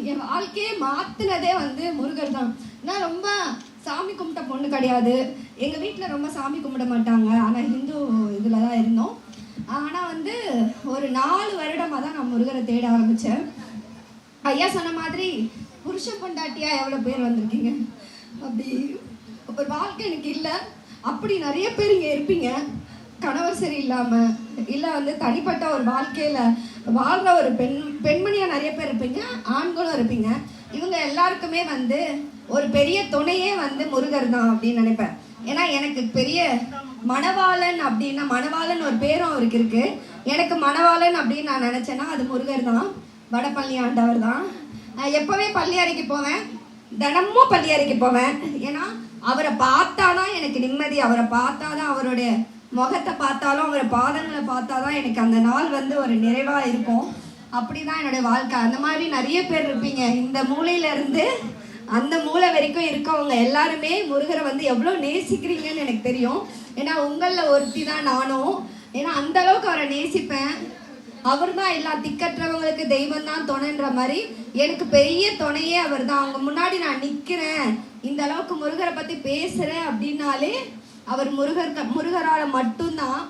என் வாழ்க்கையே மாற்றினதே வந்து முருகர் தான். நான் ரொம்ப சாமி கும்பிட்ட பொண்ணு கிடையாது. எங்கள் வீட்டில் ரொம்ப சாமி கும்பிட மாட்டாங்க. ஆனால் ஹிந்து இதில் தான் இருந்தோம். ஆனால் வந்து ஒரு 4 வருடமாக தான் நான் முருகரை தேட ஆரம்பித்தேன். ஐயா சொன்ன மாதிரி புருஷ பொண்டாட்டியாக எவ்வளோ பேர் வந்திருக்கீங்க. அப்படி ஒரு வாழ்க்கை எனக்கு இல்லை. அப்படி நிறைய பேர் இங்கே இருப்பீங்க. கணவர் சரியில்லாமல் இல்லை வந்து தனிப்பட்ட ஒரு வாழ்க்கையில் வாழ்கிற ஒரு பெண்மணியாக நிறைய பேர் இருப்பீங்க, ஆண்களும் இருப்பீங்க. இவங்க எல்லாருக்குமே வந்து ஒரு பெரிய துணையே வந்து முருகர் தான் அப்படின்னு நினைப்பேன். ஏன்னா எனக்கு பெரிய மணவாளன் அப்படின்னா, மணவாளன் ஒரு பேரும் அவருக்கு இருக்கு. எனக்கு மணவாளன் அப்படின்னு நான் நினச்சேன்னா அது முருகர் தான், வடபழனி ஆண்டவர் தான். எப்போவே பள்ளி அறைக்கு போவேன், தினமும் பள்ளி அறைக்கு போவேன். ஏன்னா அவரை பார்த்தாதான் எனக்கு நிம்மதி. அவரை பார்த்தாதான், அவருடைய முகத்தை பார்த்தாலும் அவரை பாதங்களை பார்த்தாதான் எனக்கு அந்த நாள் வந்து ஒரு நிறைவாக இருக்கும். அப்படி தான் என்னுடைய வாழ்க்கை. அந்த மாதிரி நிறைய பேர் இருப்பீங்க. இந்த மூலையிலேருந்து அந்த மூளை வரைக்கும் இருக்கவங்க எல்லாருமே முருகரை வந்து எவ்வளோ நேசிக்கிறீங்கன்னு எனக்கு தெரியும். ஏன்னா உங்களில் ஒருத்தி தான் நானும். ஏன்னா அந்த அளவுக்கு அவரை நேசிப்பேன். அவர் தான் எல்லா திக்கற்றவங்களுக்கு தெய்வம் தான் துணைன்ற மாதிரி எனக்கு பெரிய துணையே அவர் தான். அவங்க முன்னாடி நான் நிற்கிறேன், இந்த அளவுக்கு முருகரை பற்றி பேசுகிறேன் அப்படின்னாலே அவர் முருகரால் மட்டும்தான்.